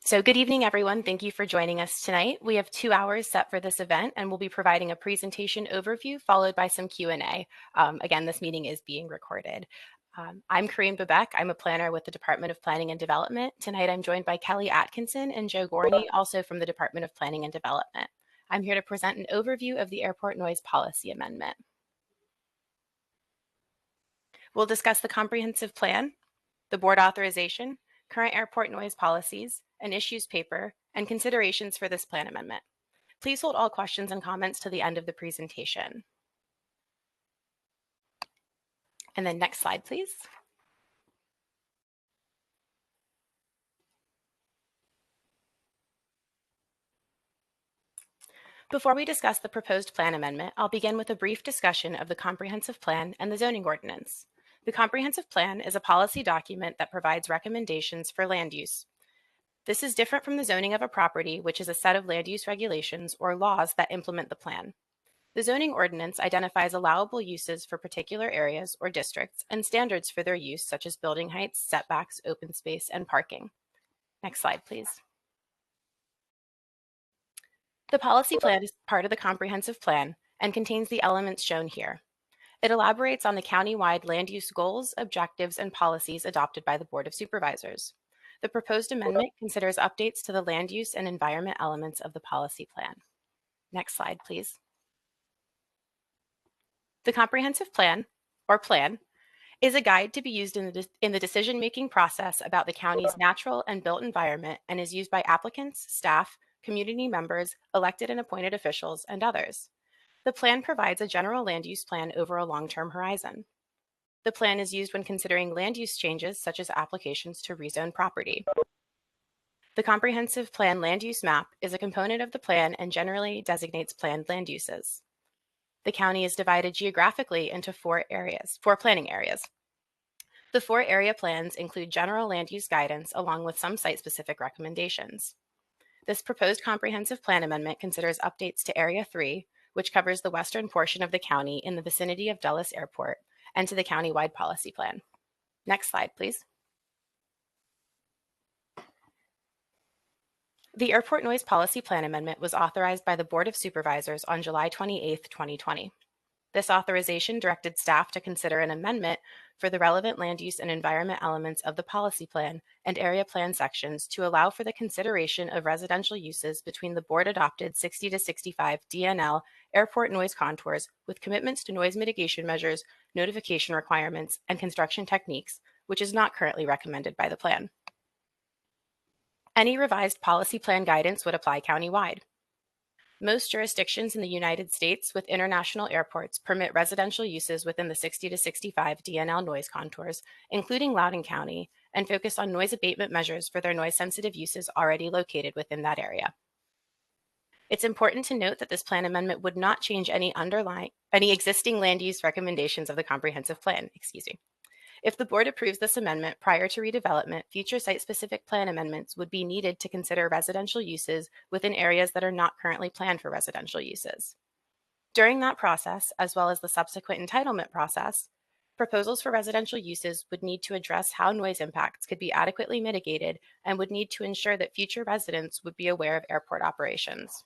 So good evening, everyone. Thank you for joining us tonight. We have 2 hours set for this event, and we'll be providing a presentation overview followed by some Q&A. Again, this meeting is being recorded. I'm Corinne Bebek. I'm a planner with the Department of Planning and Development. Tonight, I'm joined by Kelly Atkinson and Joe Gorney, also from the Department of Planning and Development. I'm here to present an overview of the Airport Noise Policy Amendment. We'll discuss the comprehensive plan, the board authorization, current airport noise policies, an issues paper, and considerations for this plan amendment. Please hold all questions and comments to the end of the presentation. And then next slide, please. Before we discuss the proposed plan amendment, I'll begin with a brief discussion of the comprehensive plan and the zoning ordinance. The comprehensive plan is a policy document that provides recommendations for land use. This is different from the zoning of a property, which is a set of land use regulations or laws that implement the plan. The zoning ordinance identifies allowable uses for particular areas or districts and standards for their use, such as building heights, setbacks, open space, and parking. Next slide, please. The policy plan is part of the comprehensive plan and contains the elements shown here. It elaborates on the county-wide land use goals, objectives, and policies adopted by the Board of Supervisors. The proposed amendment considers updates to the land use and environment elements of the policy plan. Next slide, please. The comprehensive plan, or plan, is a guide to be used in the decision-making process about the county's natural and built environment and is used by applicants, staff, community members, elected and appointed officials, and others. The plan provides a general land use plan over a long-term horizon. The plan is used when considering land use changes, such as applications to rezone property. The comprehensive plan land use map is a component of the plan and generally designates planned land uses. The county is divided geographically into four planning areas. The 4 area plans include general land use guidance along with some site-specific recommendations. This proposed comprehensive plan amendment considers updates to Area 3, which covers the western portion of the county in the vicinity of Dulles Airport, and to the county-wide policy plan. Next slide, please. The Airport Noise Policy Plan Amendment was authorized by the Board of Supervisors on July 28, 2020. This authorization directed staff to consider an amendment for the relevant land use and environment elements of the policy plan and area plan sections to allow for the consideration of residential uses between the board-adopted 60 to 65 DNL airport noise contours with commitments to noise mitigation measures, notification requirements, and construction techniques, which is not currently recommended by the plan. Any revised policy plan guidance would apply countywide. Most jurisdictions in the United States with international airports permit residential uses within the 60 to 65 DNL noise contours, including Loudoun County, and focus on noise abatement measures for their noise-sensitive uses already located within that area. It's important to note that this plan amendment would not change any existing land use recommendations of the comprehensive plan. If the board approves this amendment prior to redevelopment, future site-specific plan amendments would be needed to consider residential uses within areas that are not currently planned for residential uses. During that process, as well as the subsequent entitlement process, proposals for residential uses would need to address how noise impacts could be adequately mitigated and would need to ensure that future residents would be aware of airport operations.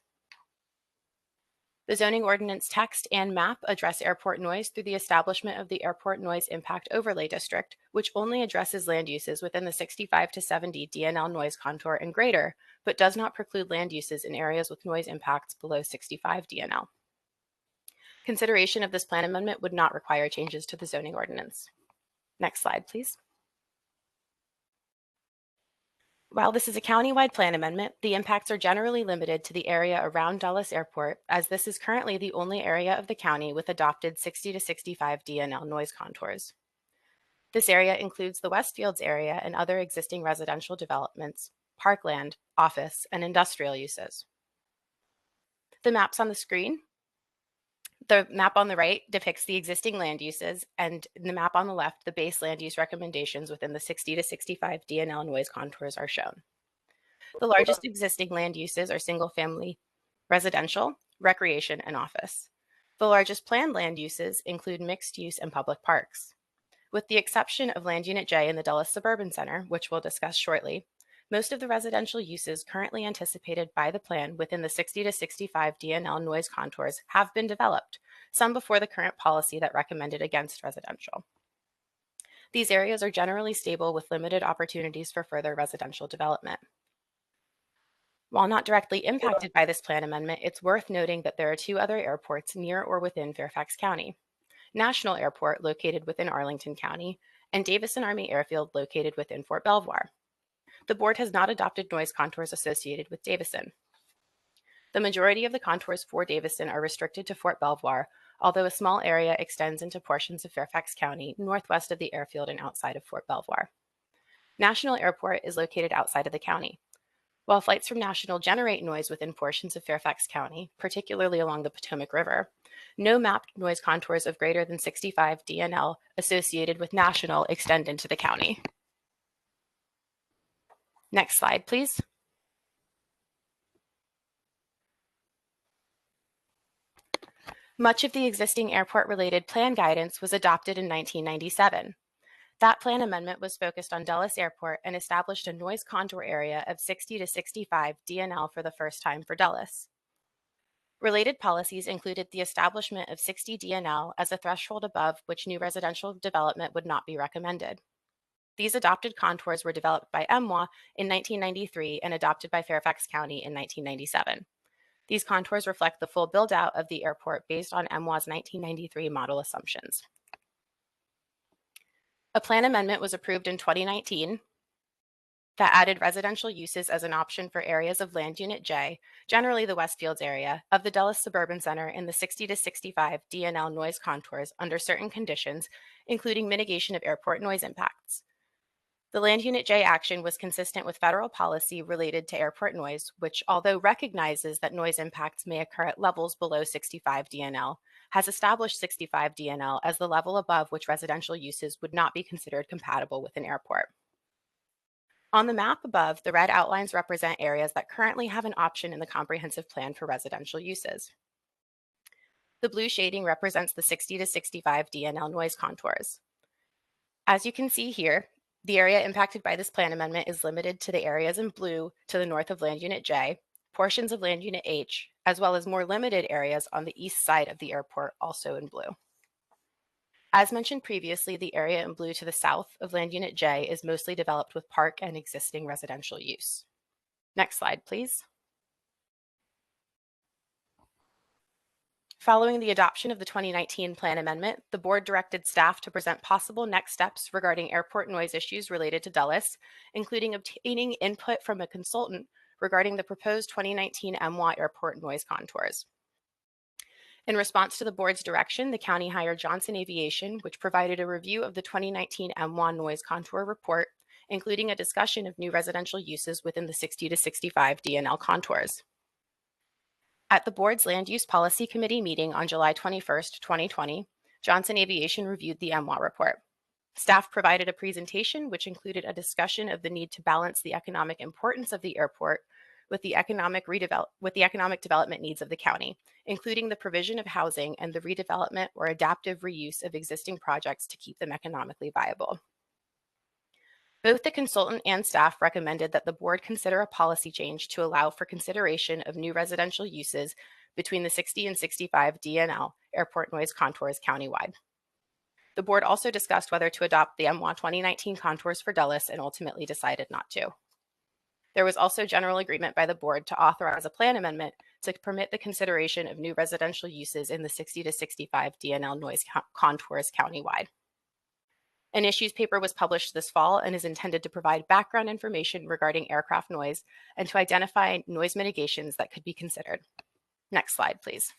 The zoning ordinance text and map address airport noise through the establishment of the Airport Noise Impact Overlay District, which only addresses land uses within the 65 to 70 DNL noise contour and greater, but does not preclude land uses in areas with noise impacts below 65 DNL. Consideration of this plan amendment would not require changes to the zoning ordinance. Next slide, please. While this is a countywide plan amendment, the impacts are generally limited to the area around Dulles Airport, as this is currently the only area of the county with adopted 60 to 65 DNL noise contours. This area includes the Westfields area and other existing residential developments, parkland, office, and industrial uses. The maps on the screen. The map on the right depicts the existing land uses, and the map on the left, the base land use recommendations within the 60 to 65 DNL noise contours are shown. The largest existing land uses are single-family residential, recreation, and office. The largest planned land uses include mixed use and public parks. With the exception of Land Unit J in the Dulles Suburban Center, which we'll discuss shortly, Most of the residential uses currently anticipated by the plan within the 60 to 65 DNL noise contours have been developed, some before the current policy that recommended against residential. These areas are generally stable with limited opportunities for further residential development. While not directly impacted by this plan amendment, it's worth noting that there are two other airports near or within Fairfax County: National Airport, located within Arlington County, and Davison Army Airfield, located within Fort Belvoir. The board has not adopted noise contours associated with Davison. The majority of the contours for Davison are restricted to Fort Belvoir, although a small area extends into portions of Fairfax County, northwest of the airfield and outside of Fort Belvoir. National Airport is located outside of the county. While flights from National generate noise within portions of Fairfax County, particularly along the Potomac River, no mapped noise contours of greater than 65 DNL associated with National extend into the county. Next slide, please. Much of the existing airport-related plan guidance was adopted in 1997. That plan amendment was focused on Dulles Airport and established a noise contour area of 60 to 65 DNL for the first time for Dulles. Related policies included the establishment of 60 DNL as a threshold above which new residential development would not be recommended. These adopted contours were developed by MWA in 1993 and adopted by Fairfax County in 1997. These contours reflect the full build-out of the airport based on MWA's 1993 model assumptions. A plan amendment was approved in 2019 that added residential uses as an option for areas of Land Unit J, generally the Westfields area, of the Dulles Suburban Center in the 60 to 65 DNL noise contours under certain conditions, including mitigation of airport noise impacts. The Land Unit J action was consistent with federal policy related to airport noise, which, although recognizes that noise impacts may occur at levels below 65 DNL, has established 65 DNL as the level above which residential uses would not be considered compatible with an airport. On the map above, the red outlines represent areas that currently have an option in the comprehensive plan for residential uses. The blue shading represents the 60 to 65 DNL noise contours. As you can see here, the area impacted by this plan amendment is limited to the areas in blue to the north of Land Unit J, portions of Land Unit H, as well as more limited areas on the east side of the airport, also in blue. As mentioned previously, the area in blue to the south of Land Unit J is mostly developed with park and existing residential use. Next slide, please. Following the adoption of the 2019 plan amendment, the board directed staff to present possible next steps regarding airport noise issues related to Dulles, including obtaining input from a consultant regarding the proposed 2019 MWA airport noise contours. In response to the board's direction, the county hired Johnson Aviation, which provided a review of the 2019 MWA noise contour report, including a discussion of new residential uses within the 60 to 65 DNL contours. At the board's Land Use Policy Committee meeting on July 21, 2020, Johnson Aviation reviewed the MWA report. Staff provided a presentation which included a discussion of the need to balance the economic importance of the airport with the economic development needs of the county, including the provision of housing and the redevelopment or adaptive reuse of existing projects to keep them economically viable. Both the consultant and staff recommended that the board consider a policy change to allow for consideration of new residential uses between the 60 and 65 DNL airport noise contours countywide. The board also discussed whether to adopt the MWA 2019 contours for Dulles and ultimately decided not to. There was also general agreement by the board to authorize a plan amendment to permit the consideration of new residential uses in the 60 to 65 DNL noise contours countywide. An issues paper was published this fall and is intended to provide background information regarding aircraft noise and to identify noise mitigations that could be considered. Next slide, please.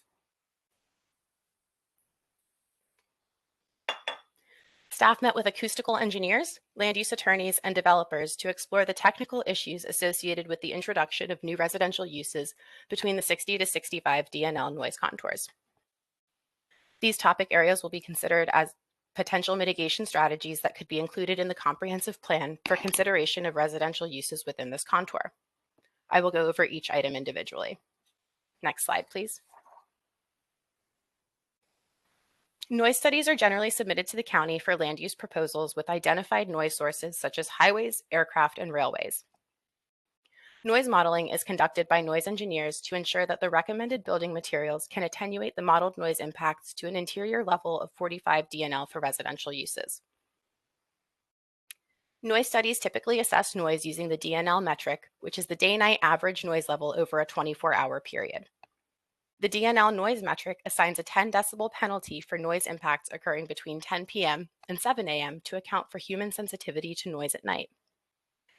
Staff met with acoustical engineers, land use attorneys, and developers to explore the technical issues associated with the introduction of new residential uses between the 60 to 65 DNL noise contours. These topic areas will be considered as potential mitigation strategies that could be included in the comprehensive plan for consideration of residential uses within this contour. I will go over each item individually. Next slide, please. Noise studies are generally submitted to the county for land use proposals with identified noise sources such as highways, aircraft, and railways. Noise modeling is conducted by noise engineers to ensure that the recommended building materials can attenuate the modeled noise impacts to an interior level of 45 dNL for residential uses. Noise studies typically assess noise using the DNL metric, which is the day-night average noise level over a 24-hour period. The DNL noise metric assigns a 10 decibel penalty for noise impacts occurring between 10 p.m. and 7 a.m. to account for human sensitivity to noise at night.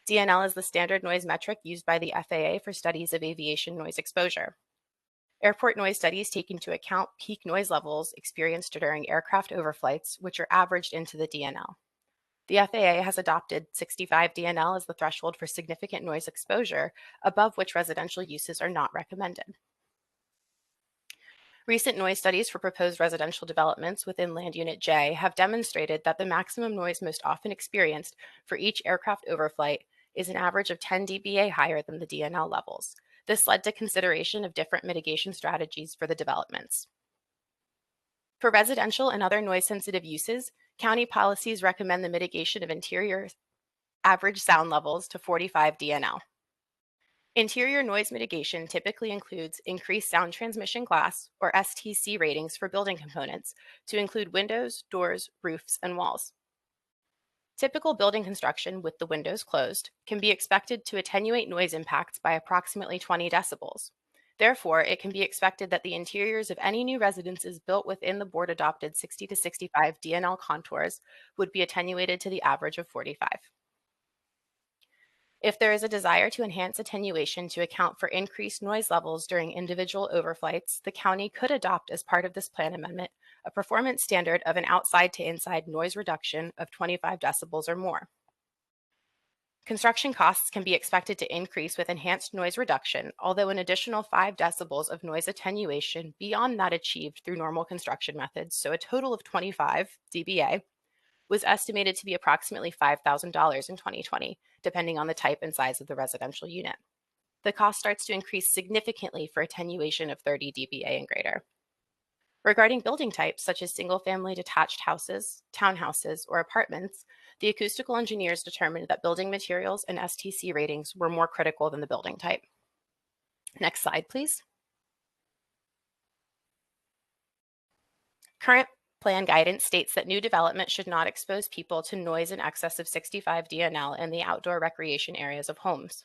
DNL is the standard noise metric used by the FAA for studies of aviation noise exposure. Airport noise studies take into account peak noise levels experienced during aircraft overflights, which are averaged into the DNL. The FAA has adopted 65 dNL as the threshold for significant noise exposure, above which residential uses are not recommended. Recent noise studies for proposed residential developments within Land Unit J have demonstrated that the maximum noise most often experienced for each aircraft overflight is an average of 10 dBA higher than the DNL levels. This led to consideration of different mitigation strategies for the developments. For residential and other noise-sensitive uses, county policies recommend the mitigation of interior average sound levels to 45 dNL. Interior noise mitigation typically includes increased sound transmission class, or STC ratings for building components to include windows, doors, roofs, and walls. Typical building construction with the windows closed can be expected to attenuate noise impacts by approximately 20 decibels. Therefore, it can be expected that the interiors of any new residences built within the board-adopted 60 to 65 DNL contours would be attenuated to the average of 45. If there is a desire to enhance attenuation to account for increased noise levels during individual overflights, the county could adopt as part of this plan amendment a performance standard of an outside to inside noise reduction of 25 decibels or more. Construction costs can be expected to increase with enhanced noise reduction, although an additional 5 decibels of noise attenuation beyond that achieved through normal construction methods, so a total of 25 dBA, was estimated to be approximately $5,000 in 2020, depending on the type and size of the residential unit. The cost starts to increase significantly for attenuation of 30 dBA and greater. Regarding building types, such as single-family detached houses, townhouses, or apartments, the acoustical engineers determined that building materials and STC ratings were more critical than the building type. Next slide, please. Current plan guidance states that new development should not expose people to noise in excess of 65 dNL in the outdoor recreation areas of homes.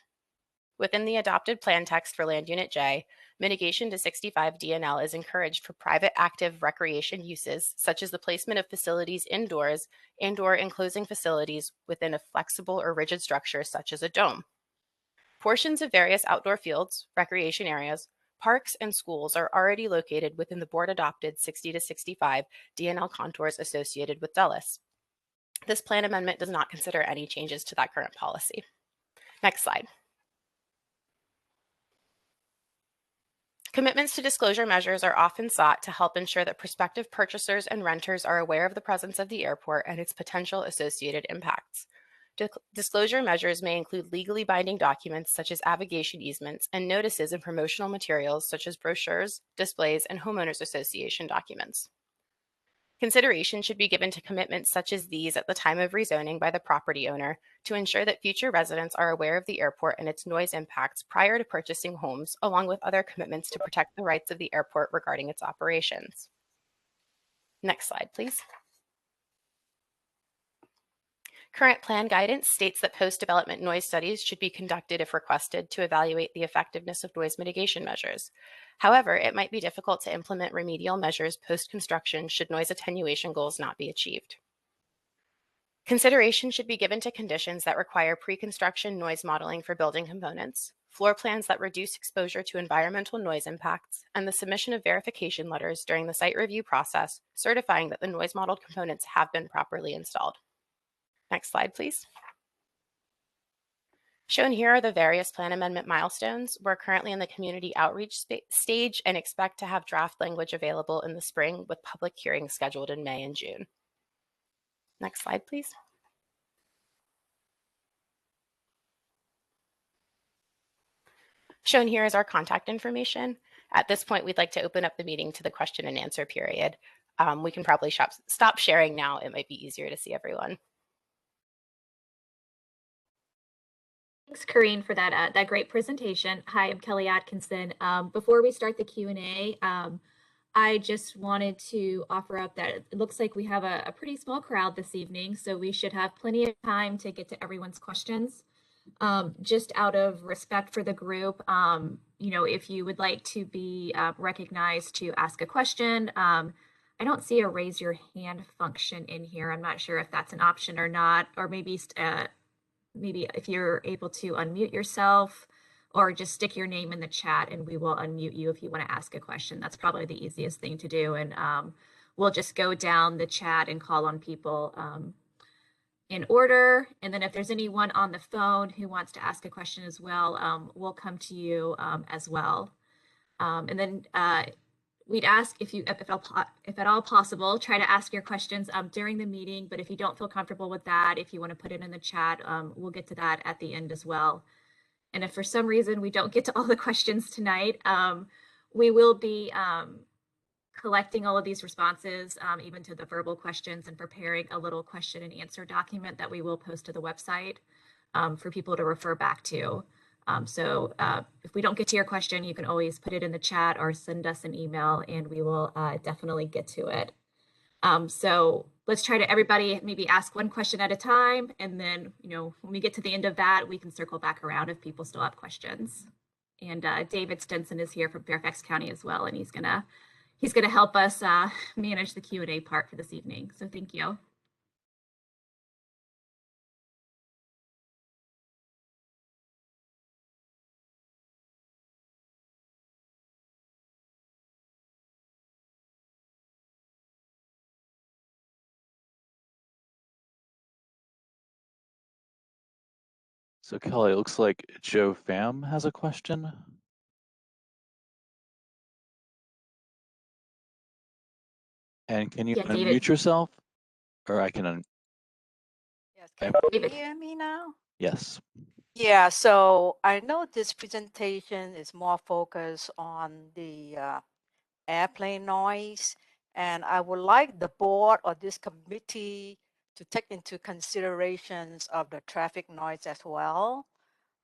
Within the adopted plan text for Land Unit J, mitigation to 65 dNL is encouraged for private active recreation uses, such as the placement of facilities indoors and/or enclosing facilities within a flexible or rigid structure such as a dome. Portions of various outdoor fields, recreation areas, parks, and schools are already located within the board-adopted 60 to 65 DNL contours associated with Dulles. This plan amendment does not consider any changes to that current policy. Next slide. Commitments to disclosure measures are often sought to help ensure that prospective purchasers and renters are aware of the presence of the airport and its potential associated impacts. Disclosure measures may include legally binding documents such as avigation easements and notices and promotional materials such as brochures, displays, and homeowners association documents. Consideration should be given to commitments such as these at the time of rezoning by the property owner to ensure that future residents are aware of the airport and its noise impacts prior to purchasing homes, along with other commitments to protect the rights of the airport regarding its operations. Next slide, please. Current plan guidance states that post-development noise studies should be conducted if requested to evaluate the effectiveness of noise mitigation measures. However, it might be difficult to implement remedial measures post-construction should noise attenuation goals not be achieved. Consideration should be given to conditions that require pre-construction noise modeling for building components, floor plans that reduce exposure to environmental noise impacts, and the submission of verification letters during the site review process, certifying that the noise modeled components have been properly installed. Next slide, please. Shown here are the various plan amendment milestones. We're currently in the community outreach stage and expect to have draft language available in the spring with public hearings scheduled in May and June. Next slide, please. Shown here is our contact information. At this point, we'd like to open up the meeting to the question and answer period. We can probably stop sharing now. It might be easier to see everyone. Thanks, Corrine, for that great presentation. Hi, I'm Kelly Atkinson. Before we start the Q&A, I just wanted to offer up that it looks like we have a pretty small crowd this evening, so we should have plenty of time to get to everyone's questions. Just out of respect for the group, if you would like to be recognized to ask a question, I don't see a raise your hand function in here. I'm not sure if that's an option or not, or maybe if you're able to unmute yourself or just stick your name in the chat and we will unmute you if you want to ask a question. That's probably the easiest thing to do. And we'll just go down the chat and call on people in order. And then if there's anyone on the phone who wants to ask a question as well, we'll come to you as well. And then we'd ask if at all possible, try to ask your questions during the meeting. But if you don't feel comfortable with that, if you want to put it in the chat, we'll get to that at the end as well. And if for some reason we don't get to all the questions tonight, we will be collecting all of these responses, even to the verbal questions, and preparing a little question and answer document that we will post to the website for people to refer back to. So if we don't get to your question, you can always put it in the chat or send us an email and we will definitely get to it. So let's try to everybody maybe ask one question at a time. And then, when we get to the end of that, we can circle back around if people still have questions. And David Stinson is here from Fairfax County as well. And he's gonna help us manage the Q&A part for this evening. So thank you. So Kelly, it looks like Joe Pham has a question. And can you unmute David. yourself? Or I can Yes, can you hear me now? Yes. Yeah, so I know this presentation is more focused on the airplane noise, and I would like the board or this committee to take into considerations of the traffic noise as well.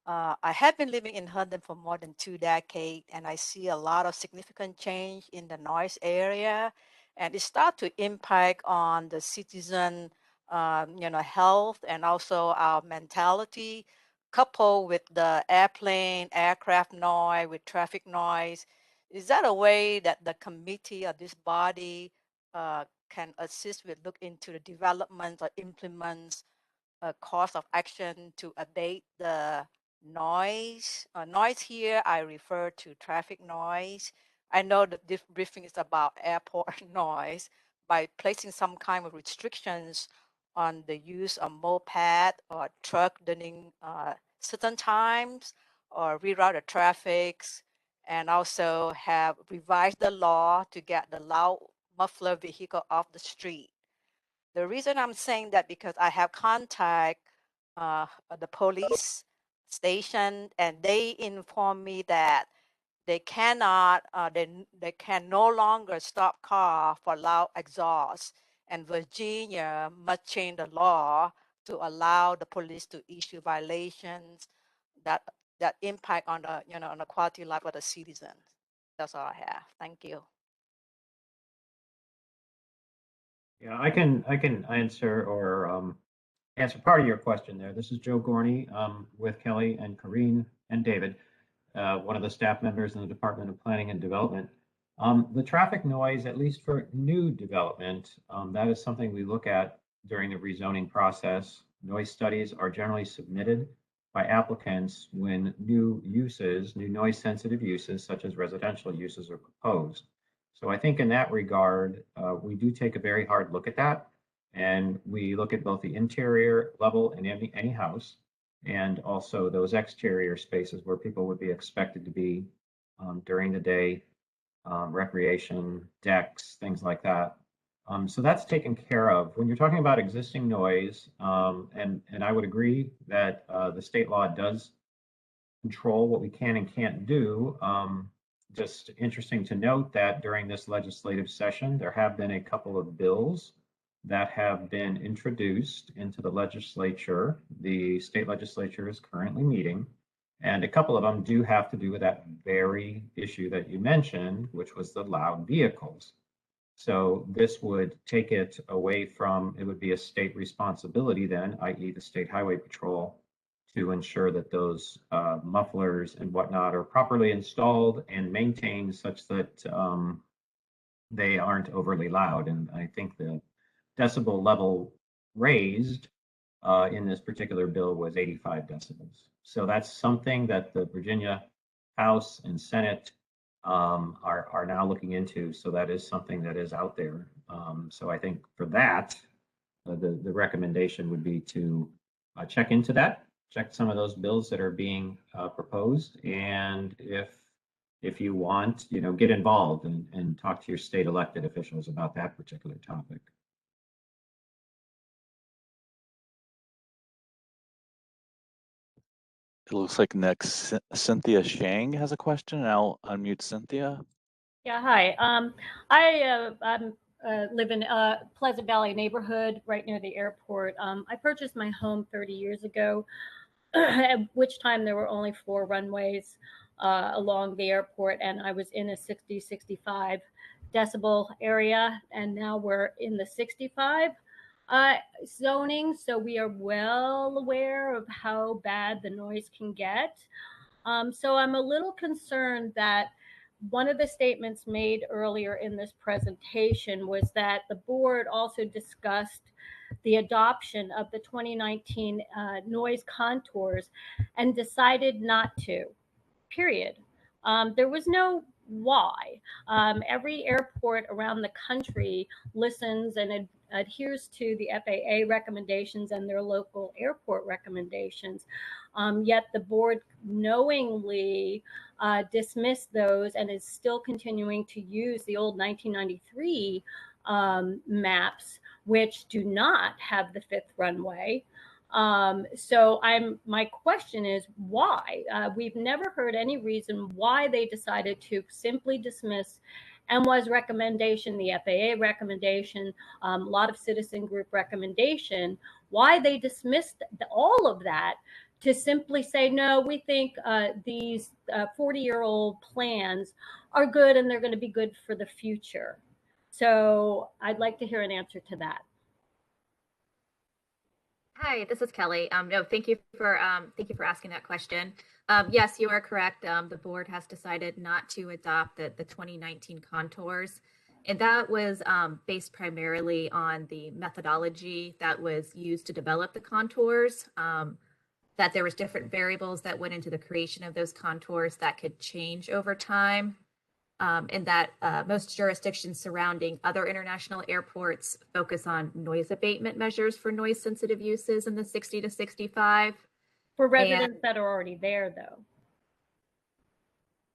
I have been living in Herndon for more than 2 decades, and I see a lot of significant change in the noise area, and it starts to impact on the citizen, health and also our mentality, coupled with the aircraft noise, with traffic noise. Is that a way that the committee or this body can assist with look into the development or implements a course of action to abate the noise? Noise here, I refer to traffic noise. I know that this briefing is about airport noise. By placing some kind of restrictions on the use of moped or truck during certain times, or reroute the traffic, and also have revised the law to get the loud muffler vehicle off the street. The reason I'm saying that because I have contact the police station, and they inform me that they cannot, they can no longer stop car for loud exhaust. And Virginia must change the law to allow the police to issue violations that impact on the on the quality of life of the citizens. That's all I have. Thank you. Yeah, I can answer or answer part of your question there. This is Joe Gorney with Kelly and Corrine and David, one of the staff members in the Department of Planning and Development. The traffic noise, at least for new development, that is something we look at during the rezoning process. Noise studies are generally submitted by applicants when new noise sensitive uses, such as residential uses, are proposed. So I think in that regard, we do take a very hard look at that. And we look at both the interior level in any house and also those exterior spaces where people would be expected to be during the day, recreation, decks, things like that. So that's taken care of. When you're talking about existing noise, and I would agree that the state law does control what we can and can't do. Just interesting to note that during this legislative session, there have been a couple of bills that have been introduced into the legislature. The state legislature is currently meeting, and a couple of them do have to do with that very issue that you mentioned, which was the loud vehicles. So this would take it away from, it would be a state responsibility then, i.e. the State Highway Patrol, to ensure that those mufflers and whatnot are properly installed and maintained such that they aren't overly loud. And I think the decibel level raised in this particular bill was 85 decibels. So that's something that the Virginia House and Senate are now looking into. So that is something that is out there. So I think for that, the recommendation would be to check into that, check some of those bills that are being proposed, and if you want, get involved and talk to your state elected officials about that particular topic. It looks like next Cynthia Shang has a question, and I'll unmute Cynthia. Yeah, hi. I'm live in Pleasant Valley neighborhood right near the airport. I purchased my home 30 years ago, at which time there were only 4 runways along the airport, and I was in a 60, 65 decibel area, and now we're in the 65 zoning, so we are well aware of how bad the noise can get. So I'm a little concerned that one of the statements made earlier in this presentation was that the board also discussed the adoption of the 2019 noise contours and decided not to, period. There was no why. Every airport around the country listens and adheres to the FAA recommendations and their local airport recommendations. Yet the board knowingly dismissed those and is still continuing to use the old 1993 maps, which do not have the 5th runway. So my question is why? We've never heard any reason why they decided to simply dismiss MWA's recommendation, the FAA recommendation, a lot of citizen group recommendation, why they dismissed all of that to simply say, no, we think these 40-year-old plans are good and they're going to be good for the future. So I'd like to hear an answer to that. Hi, this is Kelly. No, thank you for asking that question. Yes, you are correct. The board has decided not to adopt the 2019 contours, and that was based primarily on the methodology that was used to develop the contours. That there was different variables that went into the creation of those contours that could change over time. And that most jurisdictions surrounding other international airports focus on noise abatement measures for noise sensitive uses in the 60 to 65. For residents that are already there, though.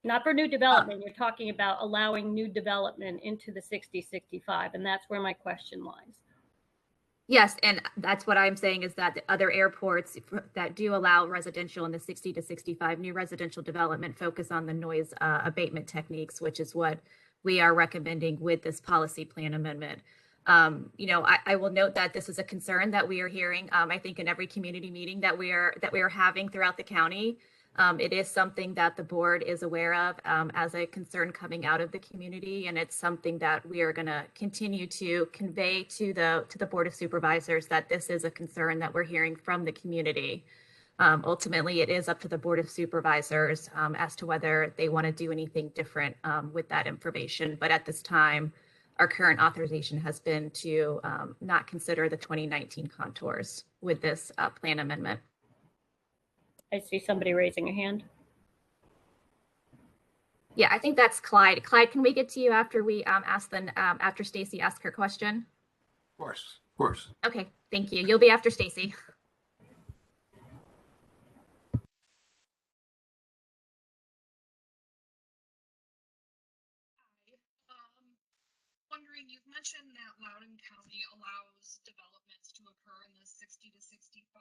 Not for new development. You're talking about allowing new development into the 60-65, and that's where my question lies. Yes, and that's what I'm saying is that the other airports that do allow residential in the 60 to 65 new residential development focus on the noise abatement techniques, which is what we are recommending with this policy plan amendment. I will note that this is a concern that we are hearing, I think, in every community meeting that we are having throughout the county. It is something that the board is aware of as a concern coming out of the community, and it's something that we are going to continue to convey to the Board of Supervisors that this is a concern that we're hearing from the community. Ultimately, it is up to the Board of Supervisors as to whether they want to do anything different with that information. But at this time, our current authorization has been to not consider the 2019 contours with this plan amendment. I see somebody raising a hand. Yeah, I think that's Clyde. Clyde, can we get to you after we after Stacy asks her question? Of course. Okay, thank you. You'll be after Stacy. Wondering, you've mentioned that Loudoun County allows developments to occur in the 60 to 65.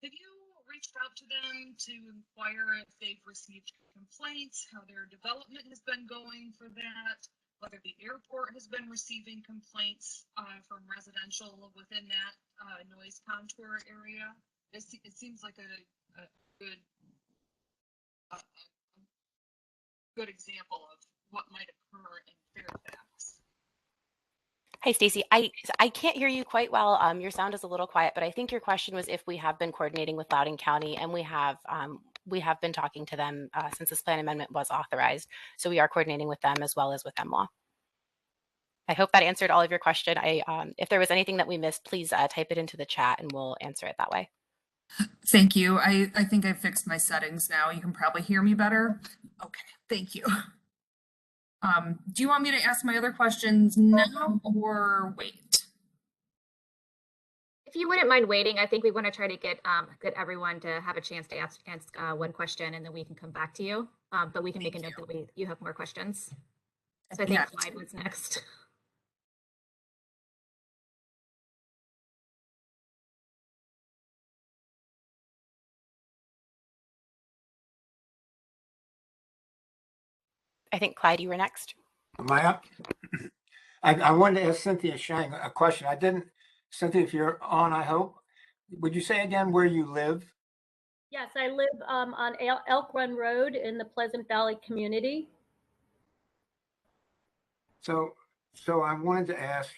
Have you reached out to them to inquire if they've received complaints, how their development has been going for that? whether the airport has been receiving complaints from residential within that noise contour area. It seems like a good a good example of what might occur in Fairfax. Hi, Stacy. I can't hear you quite well. Your sound is a little quiet, but I think your question was if we have been coordinating with Loudoun County, and we have been talking to them since this plan amendment was authorized. So we are coordinating with them as well as with MLaw. I hope that answered all of your question. If there was anything that we missed, please type it into the chat and we'll answer it that way. Thank you. I think I fixed my settings now. You can probably hear me better. Okay, thank you. Do you want me to ask my other questions now or wait? If you wouldn't mind waiting, I think we want to try to get everyone to have a chance to ask one question, and then we can come back to you. But we can make a note that you have more questions. So I think Clyde was next. I think Clyde, you were next. Am I up? I wanted to ask Cynthia Shang a question. I didn't, Cynthia, if you're on, I hope. Would you say again where you live? Yes, I live on Elk Run Road in the Pleasant Valley community. So I wanted to ask,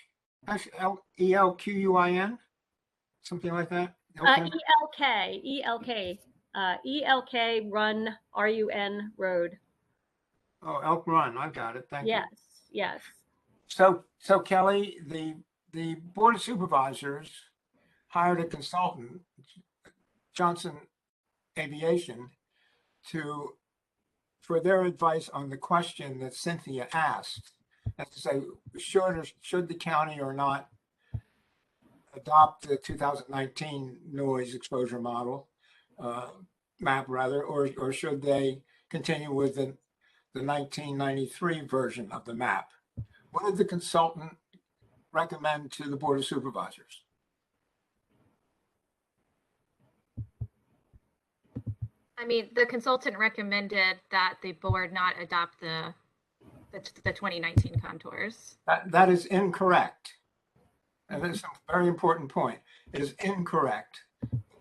ELQUIN? Something like that? Okay. ELK Run, RUN Road. Oh, Elk Run, I got it. Thank you. Yes. So Kelly, the Board of Supervisors hired a consultant, Johnson Aviation, for their advice on the question that Cynthia asked. That's to say, should the county or not adopt the 2019 noise exposure model map rather, or should they continue with the 1993 version of the map? What did the consultant recommend to the Board of Supervisors? I mean, the consultant recommended that the board not adopt the 2019 contours. That is incorrect. And that's a very important point. It is incorrect.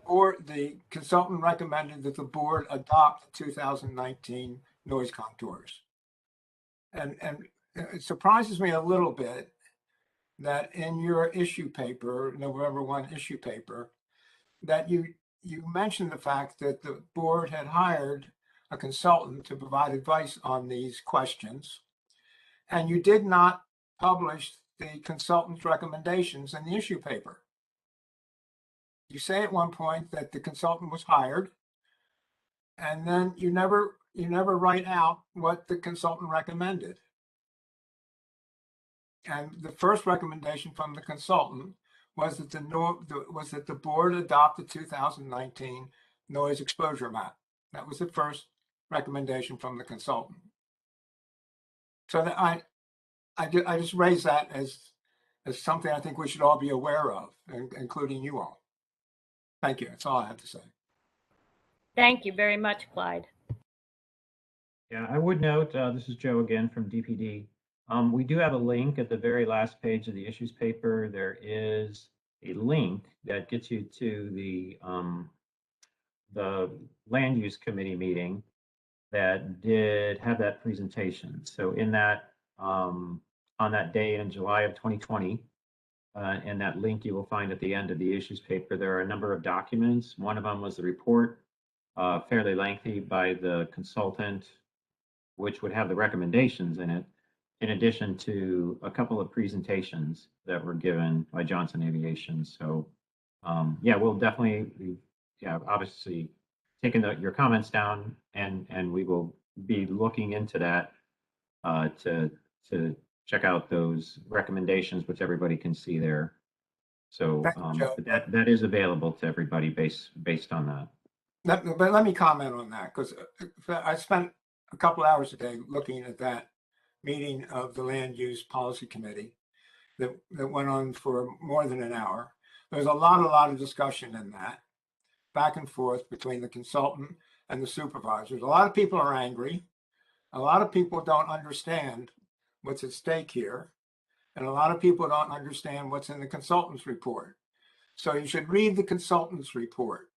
Or the consultant recommended that the board adopt the 2019 noise contours. And it surprises me a little bit that in your issue paper, November 1 issue paper, that you mentioned the fact that the board had hired a consultant to provide advice on these questions, and you did not publish the consultant's recommendations in the issue paper. You say at one point that the consultant was hired, and then you never write out what the consultant recommended. And the first recommendation from the consultant was that the board adopt the 2019 noise exposure map. That was the first recommendation from the consultant. So that I just raise that as something I think we should all be aware of, including you all. Thank you. That's all I have to say. Thank you very much, Clyde. Yeah, I would note, this is Joe again from DPD. We do have a link at the very last page of the issues paper. There is a link that gets you to the land use committee meeting that did have that presentation. So in that, on that day in July of 2020, in that link you will find at the end of the issues paper, there are a number of documents. One of them was the report, fairly lengthy, by the consultant, which would have the recommendations in it, in addition to a couple of presentations that were given by Johnson Aviation. So yeah, we'll definitely, obviously taking your comments down, and we will be looking into that to check out those recommendations, which everybody can see there. So that is available to everybody based on that. But let me comment on that, because I spent a couple hours a day looking at that meeting of the Land Use Policy Committee that went on for more than an hour. There's a lot of discussion in that, back and forth between the consultant and the supervisors. A lot of people are angry. A lot of people don't understand what's at stake here. And a lot of people don't understand what's in the consultant's report. So you should read the consultant's report.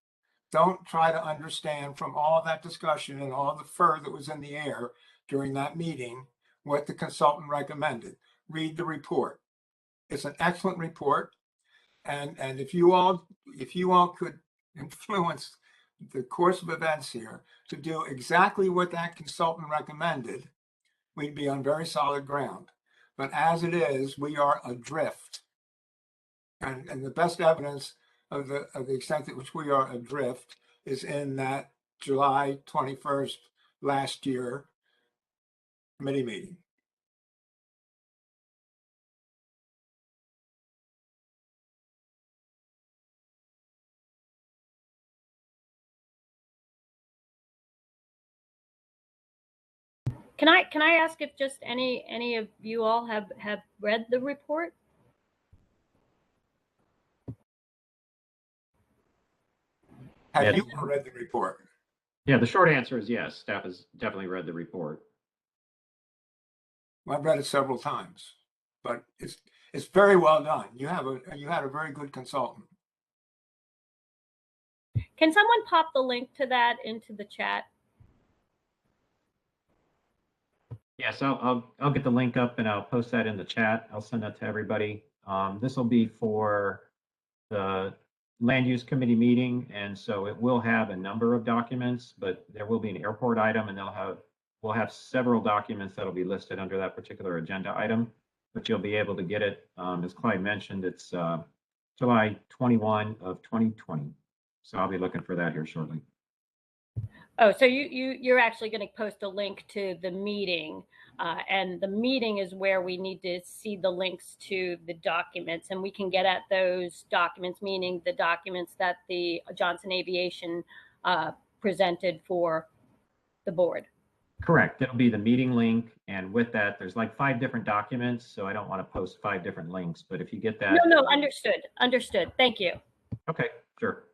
Don't try to understand from all of that discussion and all the fur that was in the air during that meeting what the consultant recommended. Read the report. It's an excellent report. And if you all could influence the course of events here to do exactly what that consultant recommended, we'd be on very solid ground. But as it is, we are adrift. And the best evidence of the extent to which we are adrift is in that July 21st last year committee meeting. Can I ask if just any of you all have read the report? Have Yeah. you read the report? Yeah, the short answer is yes. Staff has definitely read the report. Well, I've read it several times, but it's very well done. You had a very good consultant. Can someone pop the link to that into the chat? Yes, I'll get the link up and I'll post that in the chat. I'll send that to everybody. This will be for the land use committee meeting, and so it will have a number of documents, but there will be an airport item, and we'll have several documents that'll be listed under that particular agenda item, but you'll be able to get it. As Clyde mentioned, it's July 21 of 2020. So I'll be looking for that here shortly. Oh, so you're actually going to post a link to the meeting, and the meeting is where we need to see the links to the documents, and we can get at those documents, meaning the documents that the Johnson Aviation presented for the board. Correct. It'll be the meeting link, and with that, there's like 5 different documents, so I don't want to post 5 different links, but if you get that. No, understood. Thank you. Okay, sure.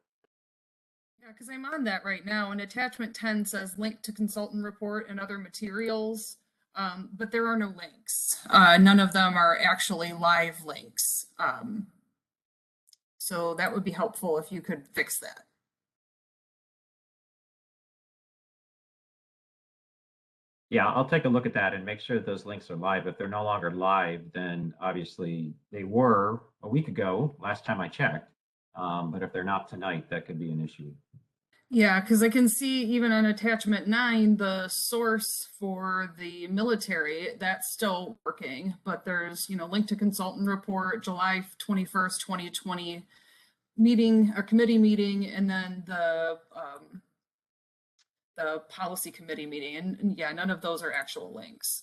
Yeah, because I'm on that right now, and attachment 10 says link to consultant report and other materials, but there are no links. None of them are actually live links. So that would be helpful if you could fix that. Yeah, I'll take a look at that and make sure that those links are live. If they're no longer live, then obviously they were a week ago, last time I checked. But if they're not tonight, that could be an issue. Yeah, because I can see even on attachment 9, the source for the military, that's still working, but there's, link to consultant report, July 21st, 2020 meeting, a committee meeting, and then the policy committee meeting. And yeah, none of those are actual links.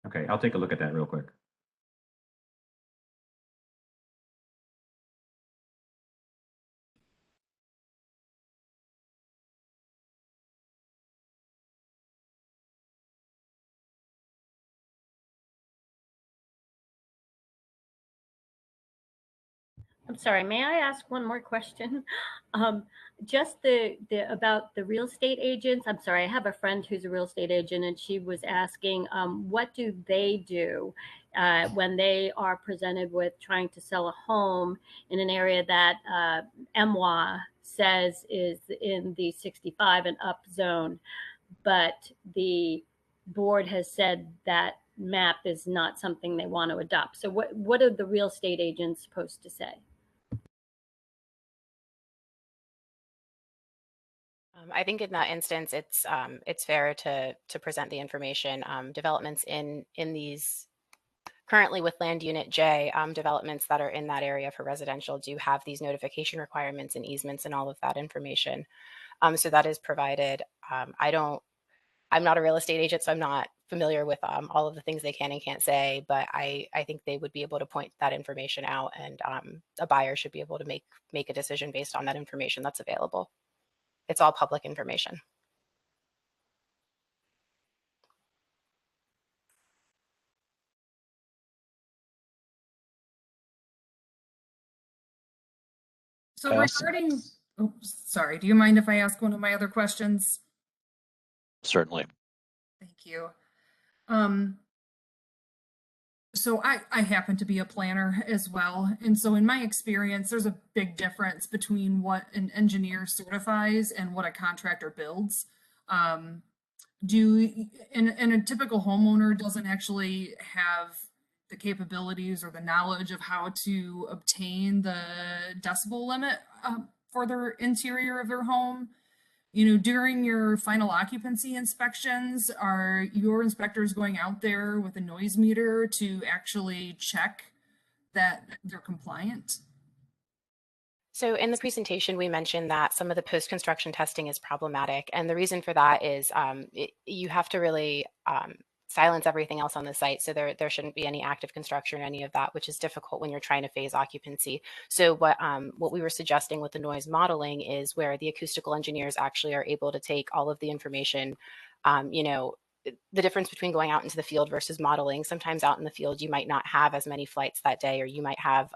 Okay, I'll take a look at that real quick. I'm sorry, may I ask one more question? Just about the real estate agents. I'm sorry, I have a friend who's a real estate agent, and she was asking, what do they do when they are presented with trying to sell a home in an area that MWA says is in the 65 and up zone, but the board has said that map is not something they want to adopt. So what are the real estate agents supposed to say? I think in that instance, it's fair to present the information. Developments in these currently with Land Unit J, developments that are in that area for residential do have these notification requirements and easements and all of that information. So that is provided. I'm not a real estate agent, so I'm not familiar with all of the things they can and can't say, but I think they would be able to point that information out, and a buyer should be able to make a decision based on that information that's available. It's all public information. So regarding, oh, sorry, do you mind if I ask one of my other questions? Certainly. Thank you. So I happen to be a planner as well. And so in my experience, there's a big difference between what an engineer certifies and what a contractor builds. Um, and a typical homeowner doesn't actually have the capabilities or the knowledge of how to obtain the decibel limit for their interior of their home. You know, during your final occupancy inspections, are your inspectors going out there with a noise meter to actually check that they're compliant? So in the presentation, we mentioned that some of the post-construction testing is problematic. And the reason for that is you have to really silence everything else on the site. So there shouldn't be any active construction or any of that, which is difficult when you're trying to phase occupancy. So what we were suggesting with the noise modeling is where the acoustical engineers actually are able to take all of the information, you know, the difference between going out into the field versus modeling. Sometimes out in the field, you might not have as many flights that day, or you might have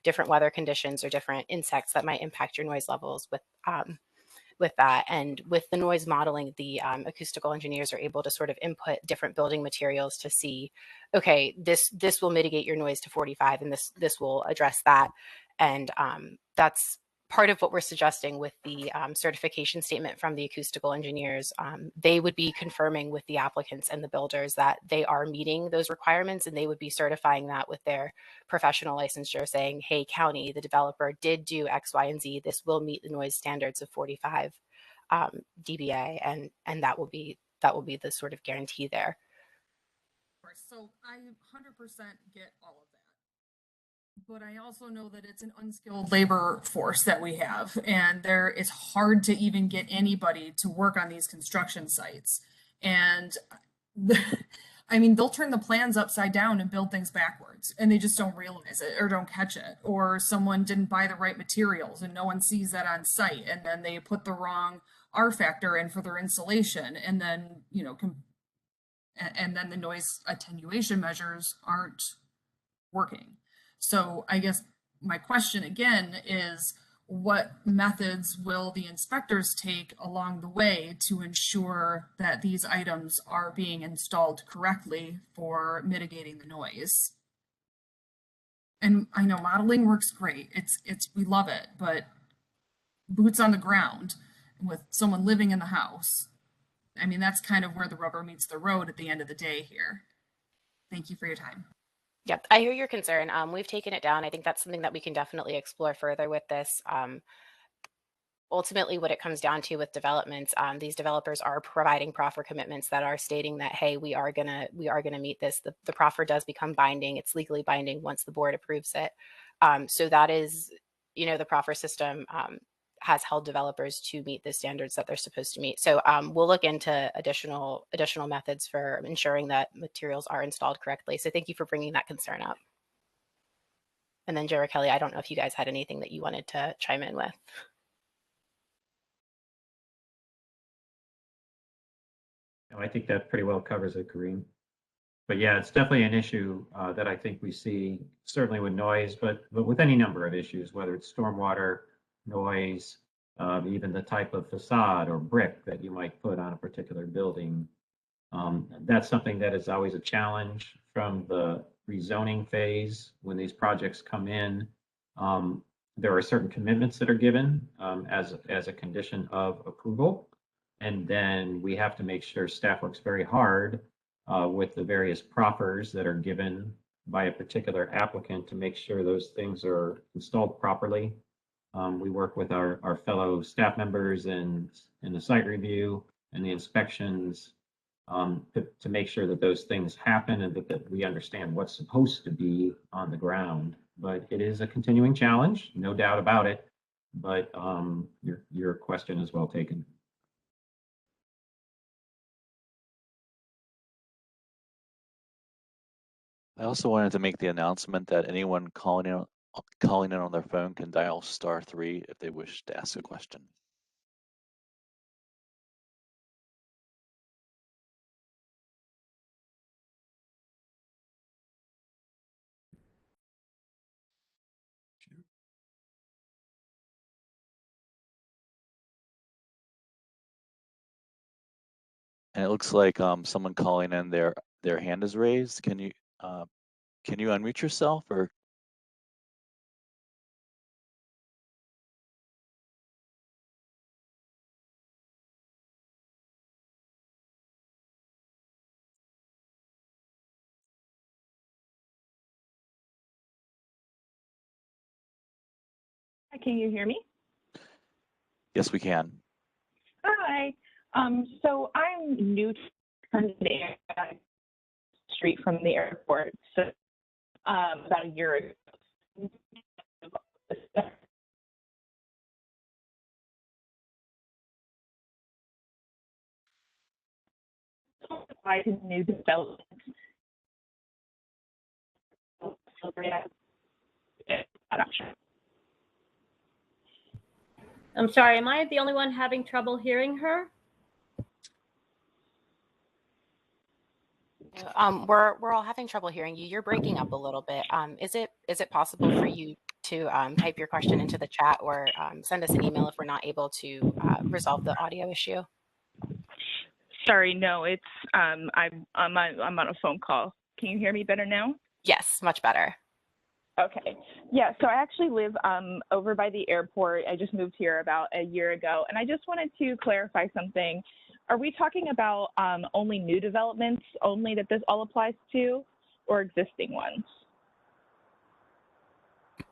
different weather conditions or different insects that might impact your noise levels with that. And with the noise modeling, the acoustical engineers are able to sort of input different building materials to see, okay, this will mitigate your noise to 45, and this will address that. And that's part of what we're suggesting with the certification statement from the acoustical engineers. They would be confirming with the applicants and the builders that they are meeting those requirements, and they would be certifying that with their professional licensure, saying, hey, county, the developer did do X, Y, and Z. This will meet the noise standards of 45 dBA, and that will be the sort of guarantee there. So I 100% get all of that. But I also know that it's an unskilled labor force that we have, and it's hard to even get anybody to work on these construction sites. And I mean, they'll turn the plans upside down and build things backwards, and they just don't realize it or don't catch it, or someone didn't buy the right materials and no one sees that on site, and then they put the wrong R factor in for their insulation, and then, you know, and then the noise attenuation measures aren't working. So I guess my question again is, what methods will the inspectors take along the way to ensure that these items are being installed correctly for mitigating the noise? And I know modeling works great. We love it, but boots on the ground with someone living in the house, I mean, that's kind of where the rubber meets the road at the end of the day here. Thank you for your time. Yep, I hear your concern. We've taken it down. I think that's something that we can definitely explore further with this. Ultimately, what it comes down to with developments, these developers are providing proffer commitments that are stating that, hey, we are gonna meet this. The proffer does become binding. It's legally binding once the board approves it. So that is, you know, the proffer system has held developers to meet the standards that they're supposed to meet. So we'll look into additional methods for ensuring that materials are installed correctly. So thank you for bringing that concern up. And then Joe or Kelly, I don't know if you guys had anything that you wanted to chime in with. No, I think that pretty well covers it, Kareem. But yeah, it's definitely an issue that I think we see, certainly with noise, but with any number of issues, whether it's stormwater, noise, even the type of facade or brick that you might put on a particular building. That's something that is always a challenge from the rezoning phase. When these projects come in, there are certain commitments that are given as a condition of approval. And then we have to make sure staff works very hard with the various proffers that are given by a particular applicant to make sure those things are installed properly. We work with our fellow staff members in the site review and the inspections to make sure that those things happen and that we understand what's supposed to be on the ground. But it is a continuing challenge, no doubt about it. But your question is well taken. I also wanted to make the announcement that anyone calling in on their phone can dial *3 if they wish to ask a question. And it looks like someone calling in, their hand is raised. Can you unmute yourself or? Can you hear me? Yes, we can. Hi. So I'm new to the street from the airport. So about a year ago. I can new development. I'm sorry, am I the only one having trouble hearing her? We're all having trouble hearing you. You're breaking up a little bit. Is it possible for you to type your question into the chat or send us an email if we're not able to resolve the audio issue? Sorry, no, it's I'm on a phone call. Can you hear me better now? Yes, much better. Okay. Yeah, so I actually live over by the airport. I just moved here about a year ago, and I just wanted to clarify something. Are we talking about only new developments only that this all applies to, or existing ones?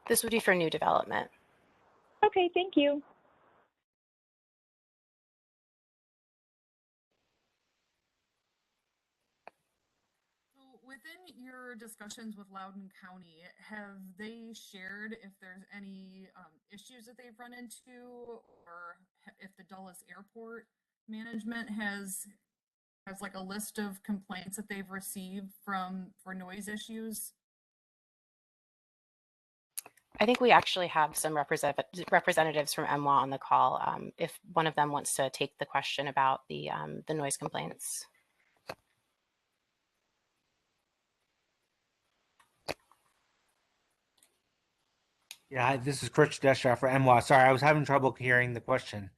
This would be for new development. Okay, thank you. Within your discussions with Loudoun County, have they shared if there's any issues that they've run into, or if the Dulles Airport management has like a list of complaints that they've received for noise issues? I think we actually have some representatives from MWA on the call. If one of them wants to take the question about the noise complaints. Yeah, this is Chris Desha for MWA. Sorry, I was having trouble hearing the question.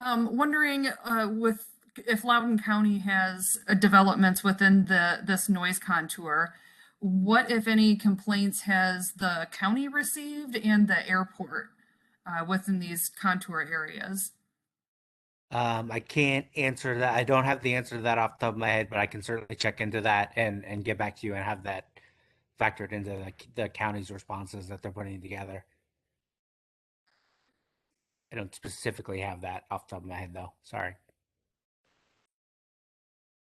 Wondering if Loudoun County has developments within this noise contour, what, if any, complaints has the county received and the airport within these contour areas? I can't answer that. I don't have the answer to that off the top of my head, but I can certainly check into that and get back to you and have that factored into the county's responses that they're putting together. I don't specifically have that off the top of my head, though. Sorry.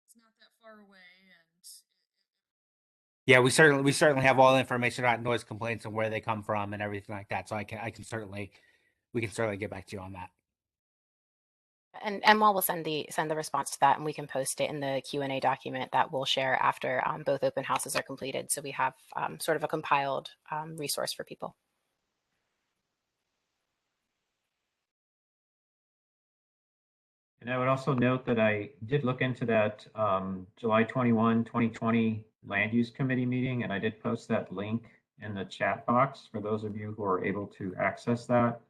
It's not that far away, and Yeah, we certainly have all the information about noise complaints and where they come from and everything like that. So we can certainly get back to you on that. And MWA will send the response to that, and we can post it in the Q&A document that we'll share after both open houses are completed. So we have sort of a compiled resource for people. And I would also note that I did look into that July 21, 2020 Land Use Committee meeting, and I did post that link in the chat box for those of you who are able to access that.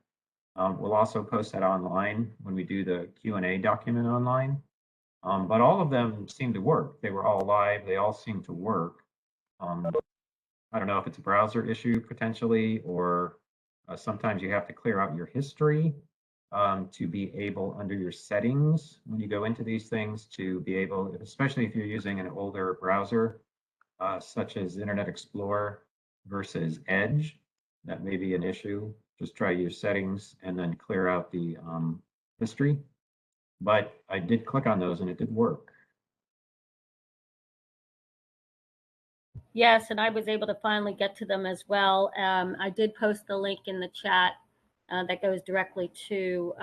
We'll also post that online when we do the Q&A document online. But all of them seem to work. They were all live. They all seem to work. I don't know if it's a browser issue potentially, or sometimes you have to clear out your history to be able, under your settings, when you go into these things, to be able, especially if you're using an older browser, such as Internet Explorer versus Edge, that may be an issue. Just try your settings and then clear out the history. But I did click on those and it did work. Yes, and I was able to finally get to them as well. I did post the link in the chat that goes directly to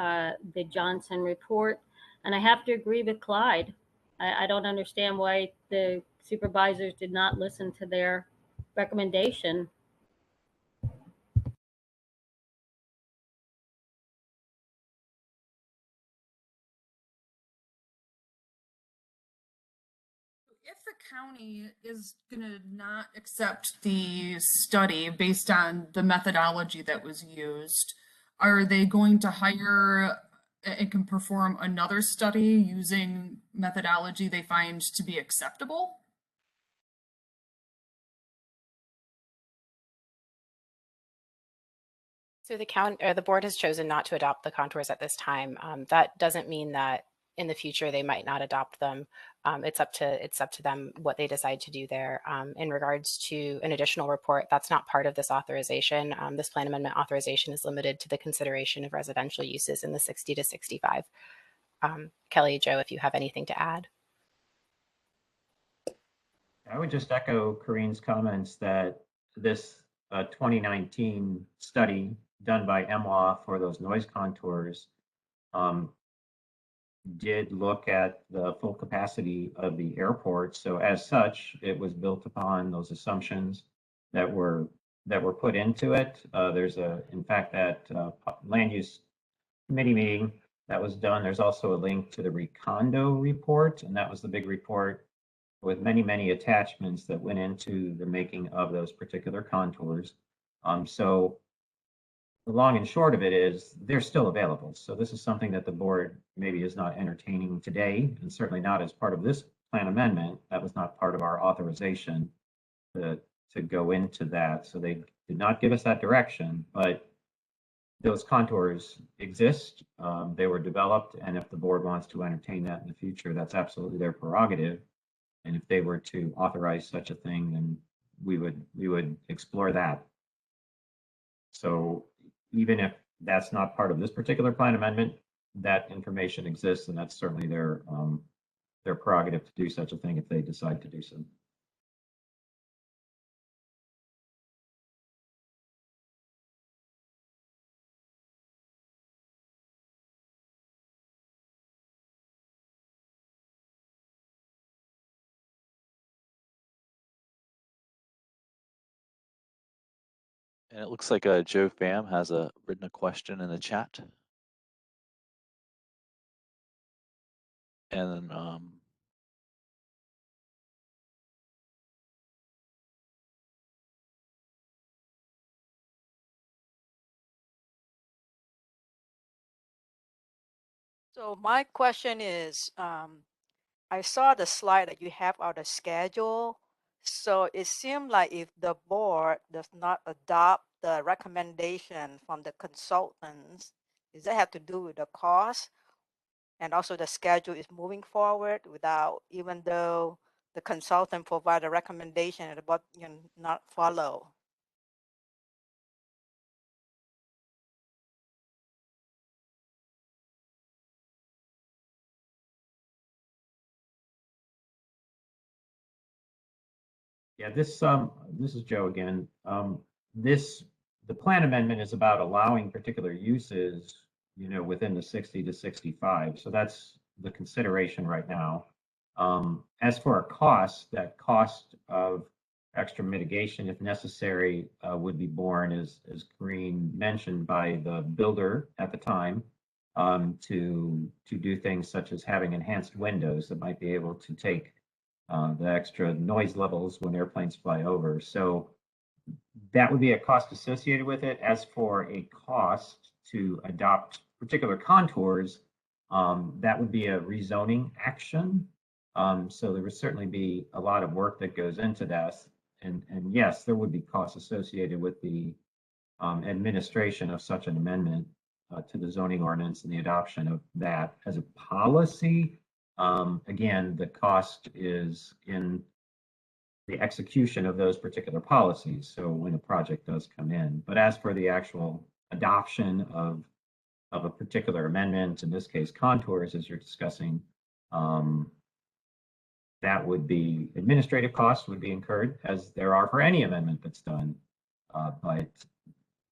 the Johnson report. And I have to agree with Clyde. I don't understand why the supervisors did not listen to their recommendation. If the county is going to not accept the study based on the methodology that was used, are they going to hire and can perform another study using methodology they find to be acceptable? So the board has chosen not to adopt the contours at this time. That doesn't mean that in the future they might not adopt them. It's up to them what they decide to do there. In regards to an additional report, that's not part of this authorization. This plan amendment authorization is limited to the consideration of residential uses in the 60 to 65. Kelly, Joe, if you have anything to add. I would just echo Corinne's comments that this 2019 study done by MWA for those noise contours did look at the full capacity of the airport. So as such, it was built upon those assumptions that were put into it. There's in fact, that land use committee meeting that was done. There's also a link to the Recondo report, and that was the big report with many, many attachments that went into the making of those particular contours. So the long and short of it is they're still available. So this is something that the board maybe is not entertaining today, and certainly not as part of this plan amendment. That was not part of our authorization to go into that. So they did not give us that direction, but those contours exist. They were developed, and if the board wants to entertain that in the future, that's absolutely their prerogative. And if they were to authorize such a thing, then we would explore that. So even if that's not part of this particular plan amendment, that information exists, and that's certainly their prerogative to do such a thing if they decide to do so. And it looks like Joe Pham has written a question in the chat. And So my question is, I saw the slide that you have on the schedule. So it seemed like if the board does not adopt the recommendation from the consultants, does that have to do with the cost? And also the schedule is moving forward without, even though the consultant provide a recommendation but not follow. Yeah, this is Joe again. The plan amendment is about allowing particular uses, within the 60 to 65. So that's the consideration right now. As for a cost, that cost of extra mitigation, if necessary, would be borne, as Green mentioned, by the builder at the time, to do things such as having enhanced windows that might be able to take the extra noise levels when airplanes fly over. So that would be a cost associated with it. As for a cost to adopt particular contours, that would be a rezoning action. So there would certainly be a lot of work that goes into that. And yes, there would be costs associated with the administration of such an amendment to the zoning ordinance and the adoption of that as a policy. Again, the cost is in the execution of those particular policies. So when a project does come in, but as for the actual adoption of a particular amendment, in this case contours, as you're discussing, that would be administrative costs would be incurred, as there are for any amendment that's done. But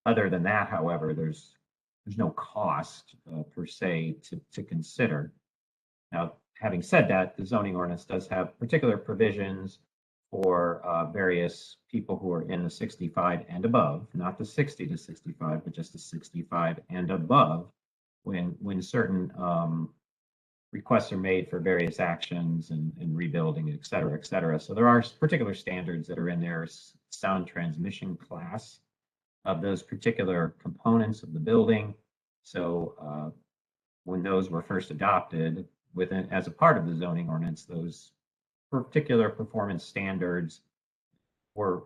other than that, however, there's no cost per se to consider. Now, having said that, the zoning ordinance does have particular provisions for various people who are in the 65 and above, not the 60 to 65, but just the 65 and above, when certain requests are made for various actions and rebuilding, et cetera, et cetera. So there are particular standards that are in their sound transmission class of those particular components of the building. So when those were first adopted within as a part of the zoning ordinance, those particular performance standards were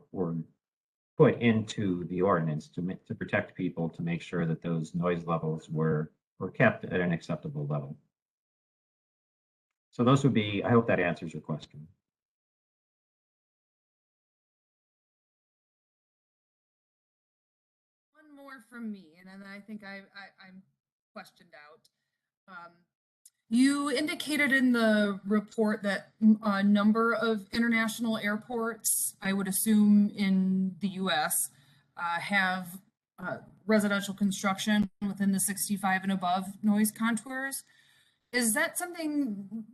put into the ordinance to protect people, to make sure that those noise levels were kept at an acceptable level. So those would be, I hope that answers your question. One more from me, and then I think I'm questioned out. You indicated in the report that a number of international airports, I would assume in the US, have residential construction within the 65 and above noise contours. Is that something,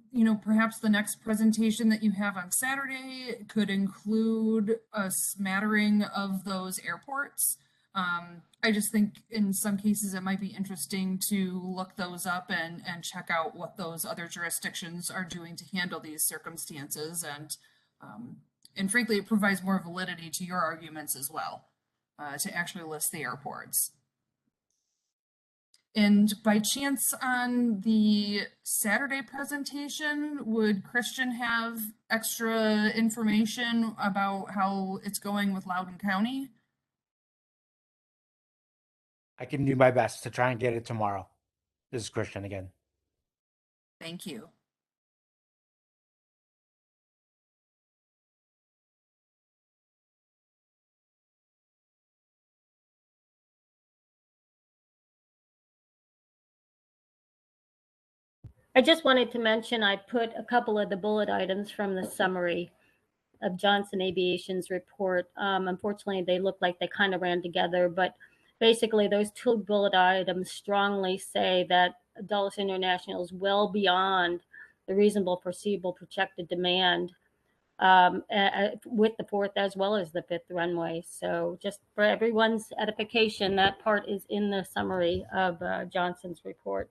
perhaps the next presentation that you have on Saturday could include a smattering of those airports? I just think in some cases it might be interesting to look those up and check out what those other jurisdictions are doing to handle these circumstances. And frankly, it provides more validity to your arguments as well, to actually list the airports. And by chance on the Saturday presentation, would Christian have extra information about how it's going with Loudoun County? I can do my best to try and get it tomorrow. This is Christian again. Thank you. I just wanted to mention I put a couple of the bullet items from the summary of Johnson Aviation's report. Unfortunately, they look like they kind of ran together, but basically those two bullet items strongly say that Dulles International is well beyond the reasonable foreseeable projected demand with the fourth as well as the fifth runway. So just for everyone's edification, that part is in the summary of Johnson's report.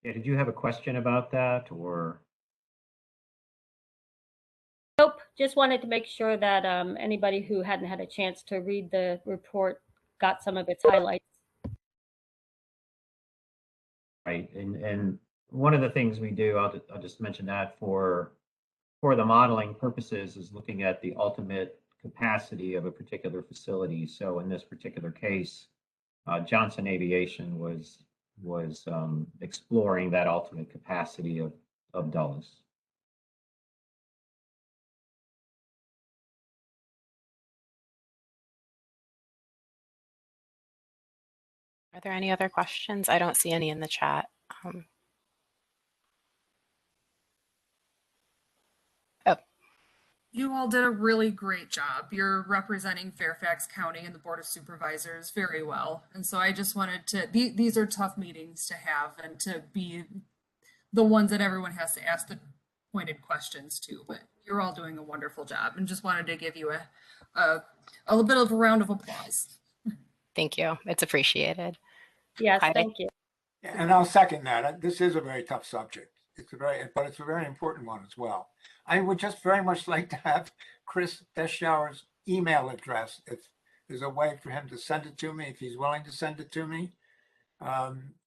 Yeah, did you have a question about that, or? Nope, just wanted to make sure that anybody who hadn't had a chance to read the report got some of its highlights. Right, and one of the things we do, I'll just mention that for the modeling purposes, is looking at the ultimate capacity of a particular facility. So in this particular case, Johnson Aviation was exploring that ultimate capacity of Dulles. Are there any other questions? I don't see any in the chat. Oh. You all did a really great job. You're representing Fairfax County and the Board of Supervisors very well. And so I just wanted to, these are tough meetings to have and to be the ones that everyone has to ask the pointed questions to, but you're all doing a wonderful job, and just wanted to give you a little bit of a round of applause. Thank you. It's appreciated. Yes, Heidi? thank you. And I'll second that. This is a very tough subject. But it's a very important one as well. I would just very much like to have Chris Deschauer's email address, if there's a way for him to send it to me, if he's willing to send it to me.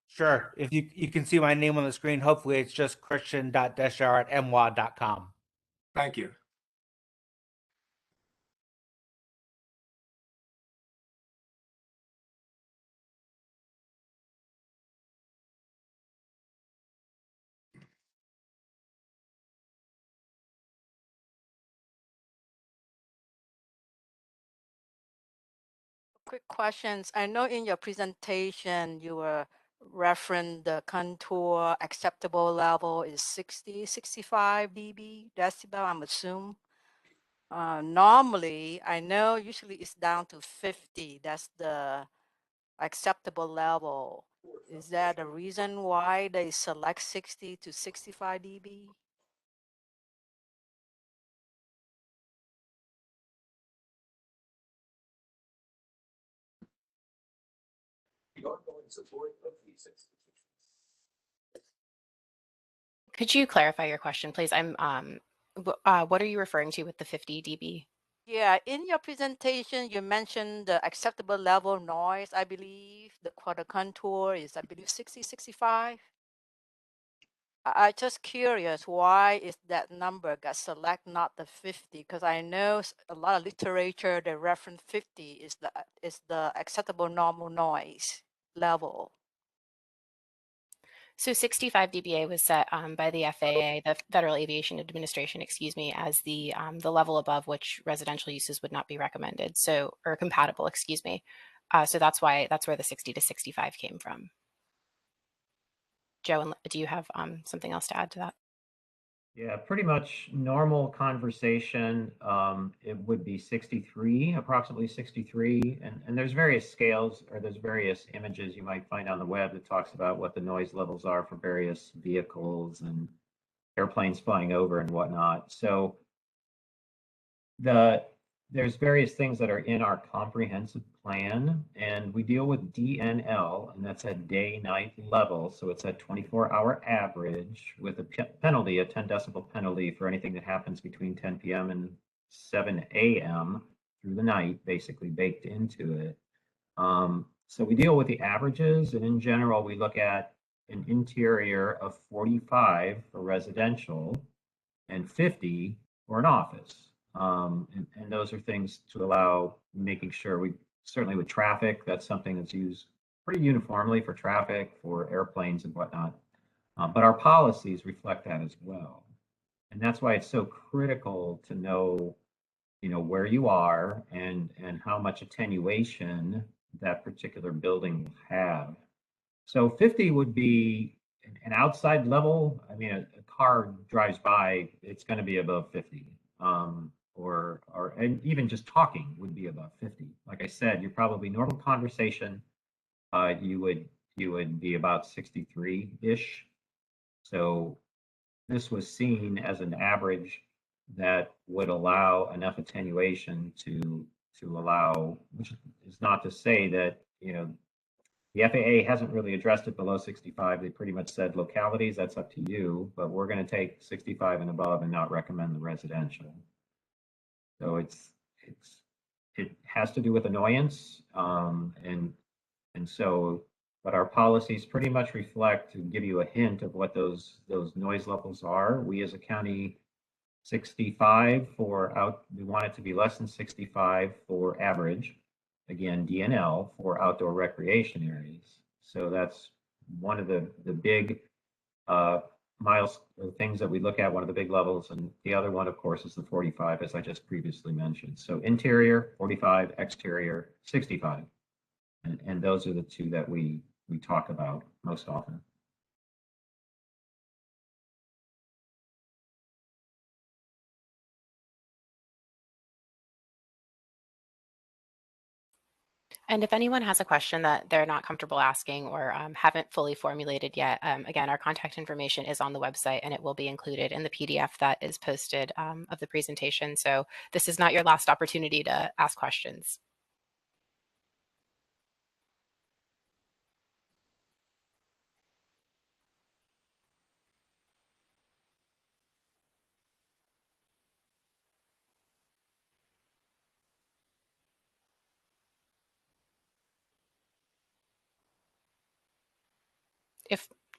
Sure. If you can see my name on the screen, hopefully it's just christian.deschauer@mwad.com. Thank you. Quick questions. I know in your presentation you were referring the contour acceptable level is 60, 65 dB decibel, I'm assuming. Normally, I know usually it's down to 50. That's the acceptable level. Is that the reason why they select 60 to 65 dB? Could you clarify your question, please? What are you referring to with the 50 dB? Yeah, in your presentation, you mentioned the acceptable level of noise, I believe. For the contour is, I believe, 60, 65. I'm just curious, why is that number got select, not the 50? Because I know a lot of literature that reference 50 is the acceptable normal noise level. So 65 dBA was set by the FAA, the Federal Aviation Administration, excuse me, as the level above which residential uses would not be recommended, so or compatible, excuse me. So that's where the 60 to 65 came from. Joe, do you have something else to add to that? Yeah, pretty much normal conversation. It would be 63, approximately 63. And there's various scales, or there's various images you might find on the web that talks about what the noise levels are for various vehicles and airplanes flying over and whatnot. So there's various things that are in our comprehensive plan, and we deal with DNL, and that's a day-night level. So it's a 24-hour average with a penalty, a 10 decibel penalty for anything that happens between 10 p.m. and 7 a.m. through the night, basically baked into it. So we deal with the averages, and in general, we look at an interior of 45 for residential and 50 for an office. And those are things to allow making sure we, certainly with traffic, that's something that's used pretty uniformly for traffic, for airplanes and whatnot. But our policies reflect that as well. And that's why it's so critical to know, where you are and how much attenuation that particular building will have. So 50 would be an outside level. I mean, a car drives by, it's going to be above 50. And even just talking would be above 50. Like I said, you're probably normal conversation. You would be about 63-ish. So this was seen as an average that would allow enough attenuation to allow, which is not to say that, the FAA hasn't really addressed it below 65. They pretty much said localities, that's up to you, but we're going to take 65 and above and not recommend the residential. So it has to do with annoyance, and so, but our policies pretty much reflect, to give you a hint of what those noise levels are. We as a county, 65 we want it to be less than 65 for average. Again, DNL for outdoor recreation areas. So that's one of the big things that we look at, one of the big levels, and the other one, of course, is the 45, as I just previously mentioned. So interior 45, exterior 65, and those are the two that we talk about most often. And if anyone has a question that they're not comfortable asking or haven't fully formulated yet, again, our contact information is on the website and it will be included in the PDF that is posted of the presentation. So this is not your last opportunity to ask questions.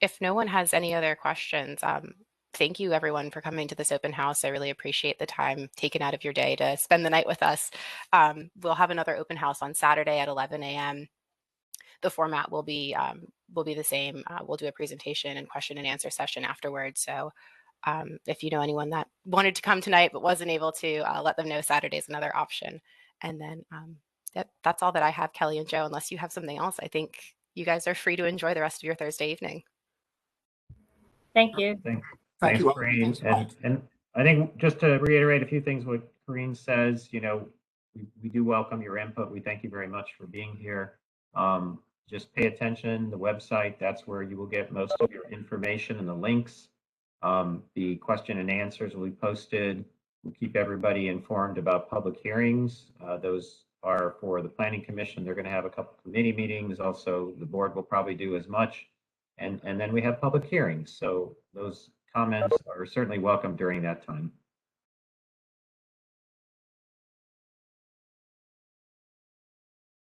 If no one has any other questions, thank you everyone for coming to this open house. I really appreciate the time taken out of your day to spend the night with us. We'll have another open house on Saturday at 11 a.m. The format will be the same. We'll do a presentation and question and answer session afterwards. So if you know anyone that wanted to come tonight but wasn't able to, let them know Saturday is another option. And then that's all that I have, Kelly and Joe, unless you have something else. I think you guys are free to enjoy the rest of your Thursday evening. Thank you. Thank you. Corrine. And I think just to reiterate a few things, what Corrine says, we do welcome your input. We thank you very much for being here. Just pay attention, the website, that's where you will get most of your information and the links. The question and answers will be posted. We'll keep everybody informed about public hearings. Those are for the Planning Commission. They're going to have a couple committee meetings. Also, the board will probably do as much. And then we have public hearings. So those comments are certainly welcome during that time.